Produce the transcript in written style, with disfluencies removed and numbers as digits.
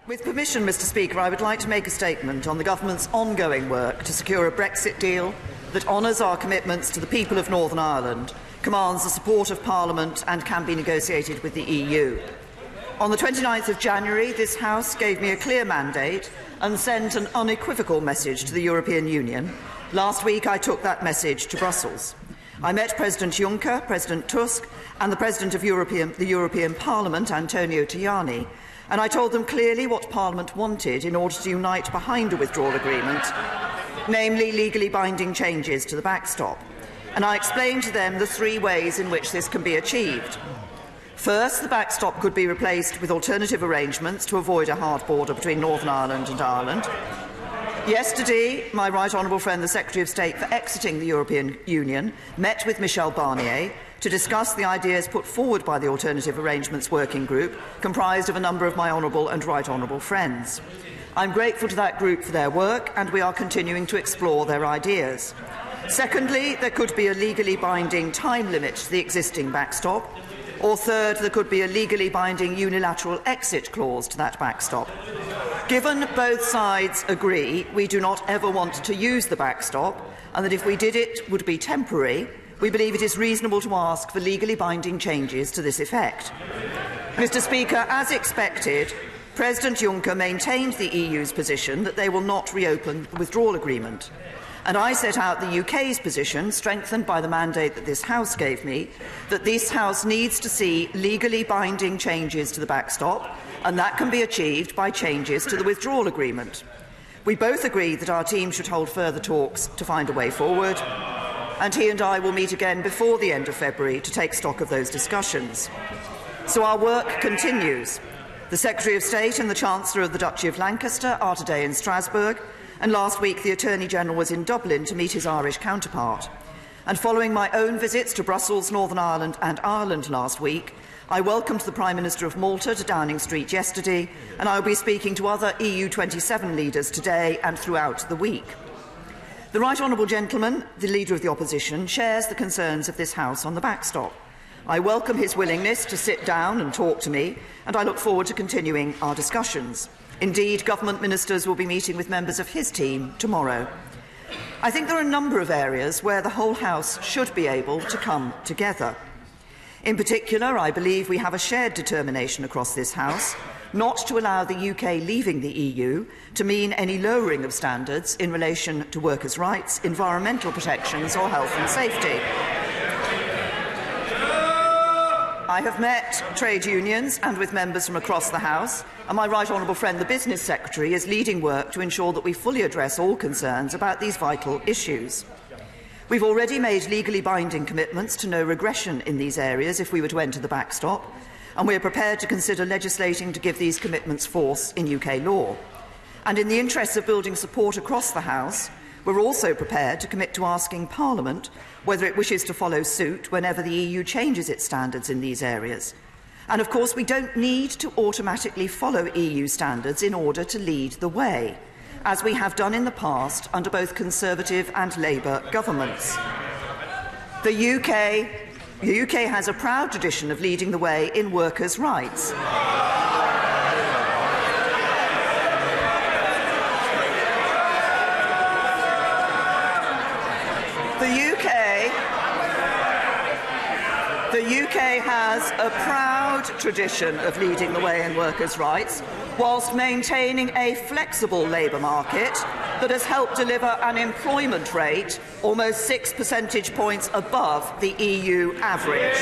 With permission, Mr. Speaker, I would like to make a statement on the Government's ongoing work to secure a Brexit deal that honours our commitments to the people of Northern Ireland, commands the support of Parliament and can be negotiated with the EU. On the 29th of January, this House gave me a clear mandate and sent an unequivocal message to the European Union. Last week I took that message to Brussels. I met President Juncker, President Tusk and the President of the European Parliament, Antonio Tajani, and I told them clearly what Parliament wanted in order to unite behind a withdrawal agreement, namely legally binding changes to the backstop. And I explained to them the three ways in which this can be achieved. First, the backstop could be replaced with alternative arrangements to avoid a hard border between Northern Ireland and Ireland. Yesterday, my Right Honourable friend, the Secretary of State for exiting the European Union, met with Michel Barnier to discuss the ideas put forward by the Alternative Arrangements Working Group, comprised of a number of my honourable and right honourable friends. I am grateful to that group for their work, and we are continuing to explore their ideas. Secondly, there could be a legally binding time limit to the existing backstop. Or third, there could be a legally binding unilateral exit clause to that backstop. Given both sides agree we do not ever want to use the backstop, and that if we did it would be temporary, we believe it is reasonable to ask for legally binding changes to this effect. Mr. Speaker, as expected, President Juncker maintained the EU's position that they will not reopen the withdrawal agreement. And I set out the UK's position, strengthened by the mandate that this House gave me, that this House needs to see legally binding changes to the backstop, and that can be achieved by changes to the withdrawal agreement. We both agreed that our team should hold further talks to find a way forward, and he and I will meet again before the end of February to take stock of those discussions. So our work continues. The Secretary of State and the Chancellor of the Duchy of Lancaster are today in Strasbourg, and last week the Attorney-General was in Dublin to meet his Irish counterpart. And following my own visits to Brussels, Northern Ireland and Ireland last week, I welcomed the Prime Minister of Malta to Downing Street yesterday, and I will be speaking to other EU27 leaders today and throughout the week. The Right Honourable Gentleman, the Leader of the Opposition, shares the concerns of this House on the backstop. I welcome his willingness to sit down and talk to me, and I look forward to continuing our discussions. Indeed, government ministers will be meeting with members of his team tomorrow. I think there are a number of areas where the whole House should be able to come together. In particular, I believe we have a shared determination across this House not to allow the UK leaving the EU to mean any lowering of standards in relation to workers' rights, environmental protections or health and safety. I have met trade unions and with members from across the House, and my Right Honourable friend, the Business Secretary, is leading work to ensure that we fully address all concerns about these vital issues. We've already made legally binding commitments to no regression in these areas if we were to enter the backstop, and we are prepared to consider legislating to give these commitments force in UK law. And in the interests of building support across the House, we're also prepared to commit to asking Parliament whether it wishes to follow suit whenever the EU changes its standards in these areas. And of course, we don't need to automatically follow EU standards in order to lead the way, as we have done in the past under both Conservative and Labour governments. The UK has a proud tradition of leading the way in workers' rights. The UK has a proud tradition of leading the way in workers' rights, whilst maintaining a flexible labour market that has helped deliver an employment rate almost 6 percentage points above the EU average.